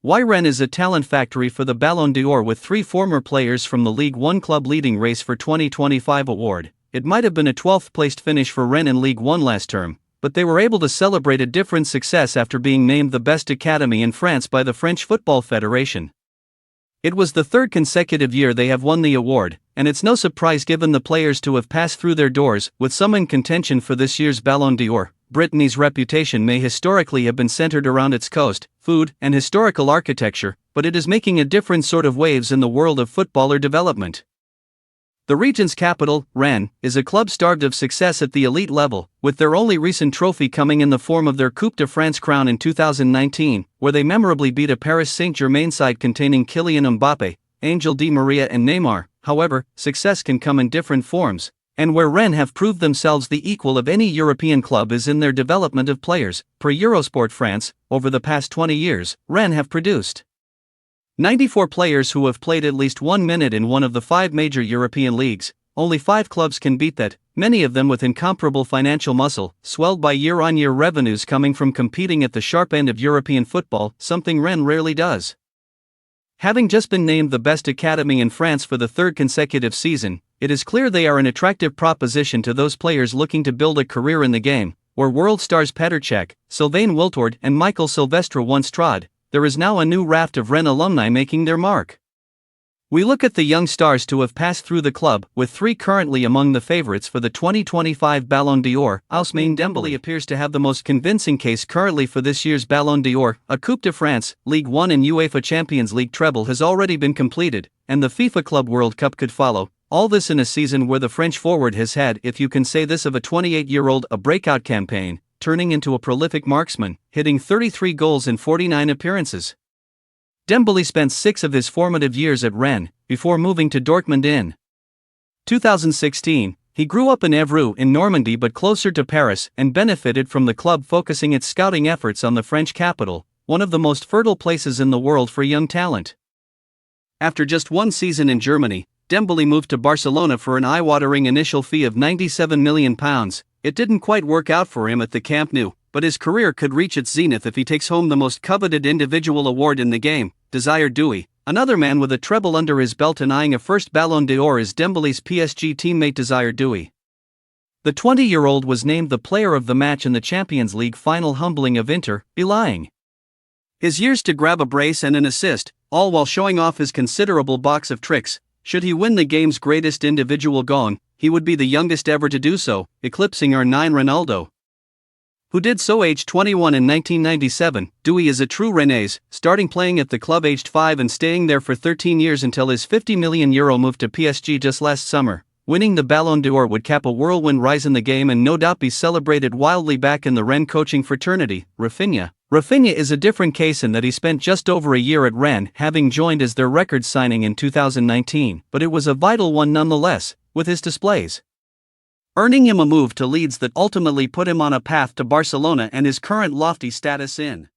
Why Rennes is a talent factory for the Ballon d'Or with 3 former players from the Ligue 1 club leading race for 2025 award. It might have been a 12th placed finish for Rennes in Ligue 1 last term, but they were able to celebrate a different success after being named the best academy in France by the French Football Federation. It was the 3rd consecutive year they have won the award, and it's no surprise given the players to have passed through their doors, with some in contention for this year's Ballon d'Or. Brittany's reputation may historically have been centered around its coast, food, and historical architecture, but it is making a different sort of waves in the world of footballer development. The region's capital, Rennes, is a club starved of success at the elite level, with their only recent trophy coming in the form of their Coupe de France crown in 2019, where they memorably beat a Paris Saint-Germain side containing Kylian Mbappé, Angel Di Maria and Neymar. However, success can come in different forms, and where Rennes have proved themselves the equal of any European club is in their development of players. Per Eurosport France, over the past 20 years, Rennes have produced 94 players who have played at least 1 minute in one of the 5 major European leagues. Only 5 clubs can beat that, many of them with incomparable financial muscle, swelled by year-on-year revenues coming from competing at the sharp end of European football, something Rennes rarely does. Having just been named the best academy in France for the 3rd consecutive season, it is clear they are an attractive proposition to those players looking to build a career in the game, where world stars Petr Cech, Sylvain Wiltord and Michael Silvestre once trod. There is now a new raft of Rennes alumni making their mark. We look at the young stars to have passed through the club, with 3 currently among the favorites for the 2025 Ballon d'Or. Ousmane Dembélé appears to have the most convincing case currently for this year's Ballon d'Or. A Coupe de France, Ligue 1 and UEFA Champions League treble has already been completed, and the FIFA Club World Cup could follow. All this in a season where the French forward has had, if you can say this of a 28-year-old, a breakout campaign, turning into a prolific marksman, hitting 33 goals in 49 appearances. Dembélé spent 6 of his formative years at Rennes, before moving to Dortmund in 2016. He grew up in Évreux in Normandy but closer to Paris, and benefited from the club focusing its scouting efforts on the French capital, one of the most fertile places in the world for young talent. After just 1 season in Germany, Dembélé moved to Barcelona for an eye-watering initial fee of £97 million. It didn't quite work out for him at the Camp Nou, but his career could reach its zenith if he takes home the most coveted individual award in the game, Désiré Doué. Another man with a treble under his belt and eyeing a first Ballon d'Or is Dembélé's PSG teammate Désiré Doué. The 20-year-old was named the player of the match in the Champions League final, humbling of Inter, belying his years to grab a brace and an assist, all while showing off his considerable box of tricks. Should he win the game's greatest individual gong, he would be the youngest ever to do so, eclipsing R9 Ronaldo, who did so aged 21 in 1997. Doué is a true Rennes, starting playing at the club aged 5 and staying there for 13 years until his €50 million move to PSG just last summer. Winning the Ballon d'Or would cap a whirlwind rise in the game and no doubt be celebrated wildly back in the Rennes coaching fraternity. Rafinha is a different case in that he spent just over a year at Rennes, having joined as their record signing in 2019, but it was a vital one nonetheless, with his displays earning him a move to Leeds that ultimately put him on a path to Barcelona and his current lofty status in